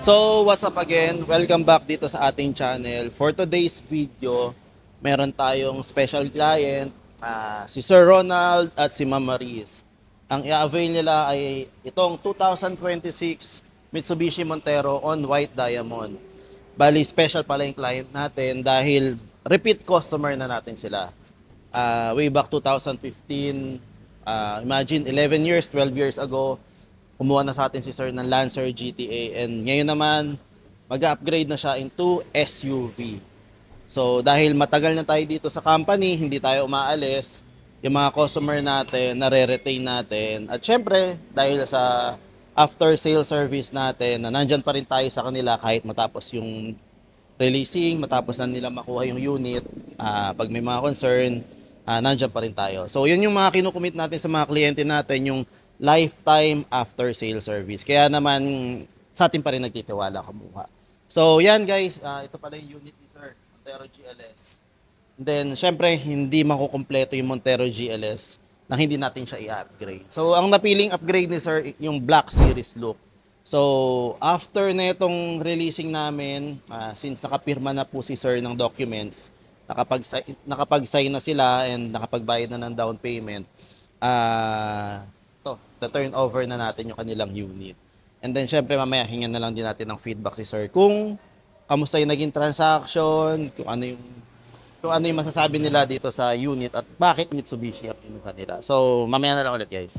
So, what's up again? Welcome back dito sa ating channel. For today's video, meron tayong special client, si Sir Ronald at si Ma'am Maris. Ang i-avail nila ay itong 2026 Mitsubishi Montero on White Diamond. Bali, special pala yung client natin dahil repeat customer na natin sila. Way back 2015, imagine 11 years, 12 years ago, kumuha na sa atin si Sir ng Lancer GTA, and ngayon naman mag-upgrade na siya into SUV. So dahil matagal na tayo dito sa company, hindi tayo umaalis, yung mga customer natin nare-retain natin, at syempre dahil sa after sale service natin na nandyan pa rin tayo sa kanila kahit matapos yung releasing, matapos na nila makuha yung unit, pag may mga concern, nandyan pa rin tayo. So yun yung mga kinukumit natin sa mga kliyente natin, yung lifetime after sale service. Kaya naman sa atin pa rin nagtitiwala kumuha. So yan guys, ito pala yung unit ni Sir, Montero GLS. And then syempre hindi makukumpleto yung Montero GLS nang hindi natin siya i-upgrade. So ang napiling upgrade ni Sir yung Black Series look. So after na itong releasing namin, since nakapirma na po si Sir ng documents, nakapag-sign na sila and nakapagbayad na ng down payment, turn over na natin yung kanilang unit. And then syempre mamaya hingan na lang din natin ng feedback si Sir kung kamusta yung naging transaction, kung ano yung masasabi nila dito sa unit at bakit Mitsubishi ang kinuha nila. So mamaya na lang ulit guys.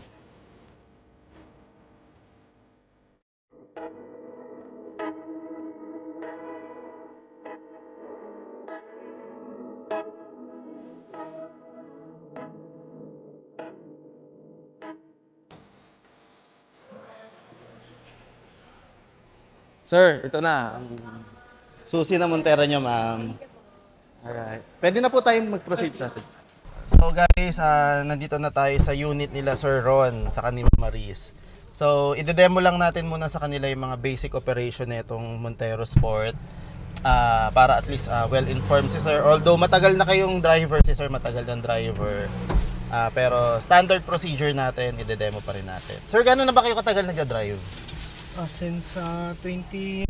Sir, ito na ang susi na Montero nyo, ma'am. Alright. Pwede na po tayong mag-proceed sa atin. So guys, nandito na tayo sa unit nila Sir Ron sa kanila Maris. So, ide-demo lang natin muna sa kanila yung mga basic operation nitong Montero Sport, para at least well-informed si Sir. Although matagal na kayong driver, si Sir matagal ng driver. Pero standard procedure natin, ide-demo pa rin natin. Sir, gano'n na ba kayo katagal nag-drive? Since 2013.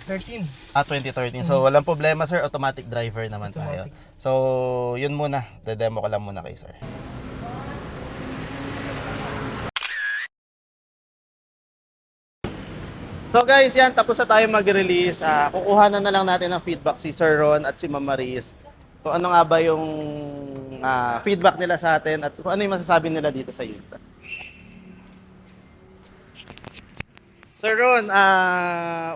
2013. So, walang problema, sir. Automatic driver naman tayo. Automatic. So, yun muna. De-demo ko lang muna kay sir. So guys, yan. Tapos na tayo mag-release. Kukuha na lang natin ng feedback si Sir Ron at si Ma'am Maris. Kung ano nga ba yung feedback nila sa atin at kung ano yung masasabi nila dito sa unit. Sir Ron,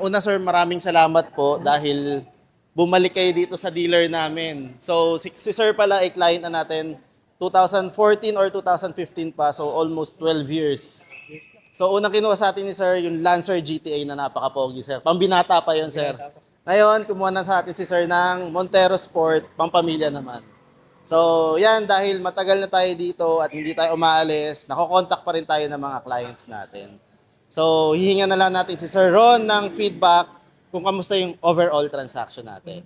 una sir, maraming salamat po dahil bumalik kayo dito sa dealer namin. So, si Sir pala ay client na natin 2014 or 2015 pa, so almost 12 years. So, unang kinuha sa atin ni Sir yung Lancer GTA na napaka-pogi, sir. Pambinata pa yun, sir. Ngayon, kumuha na sa atin si Sir ng Montero Sport, pampamilya naman. So, yan, dahil matagal na tayo dito at hindi tayo umaalis, nakokontak pa rin tayo ng mga clients natin. So, hihinga na lang natin si Sir Ron ng feedback kung kamusta yung overall transaction natin.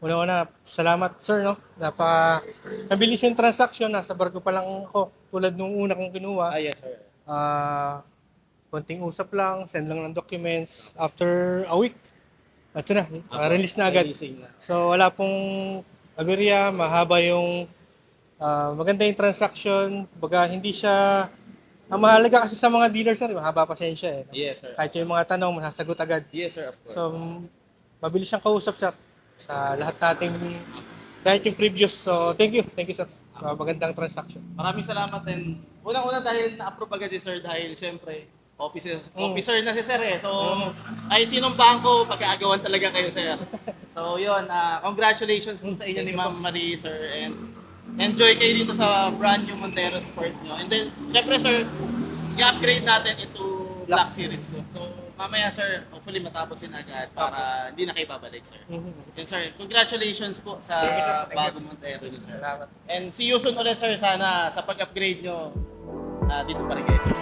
Una-una, salamat sir, no? Nabilis yung transaction, nasa barko pa lang ako, tulad nung una kong kinuha. Yes, sir. Konting usap lang, send lang ng documents. After a week, ito na, release na agad. So, wala pong aberya, mahaba yung maganda yung transaction. Baga, hindi siya... Ang mahalaga kasi sa mga dealers, sir, mahaba pasensya eh. Yes, sir. Kahit yung mga tanong, masasagot agad. Yes, sir, of course. So, mabilis siyang kausap, sir, sa lahat nating kahit yung previous. So, thank you sir. Magandang transaction. Maraming salamat din. Unang-una dahil na-approve agad si Sir dahil syempre officer na si Sir eh. So, kahit sinong bangko, pagkaagawan talaga kayo, Sir. So, yun. Congratulations po sa inyo ni Ma'am Marie, Sir. And enjoy kayo dito sa brand new Montero Sport nyo. And then, syempre, Sir, i-upgrade natin into Black Series 2. So, mamaya, Sir, hopefully matapos din agad para hindi na kayo babalik, Sir. Yun, Sir, congratulations po sa bagong Montero nyo, Sir. And see you soon ulit, Sir. Sana sa pag-upgrade nyo, dito pa rin kayo, Sir.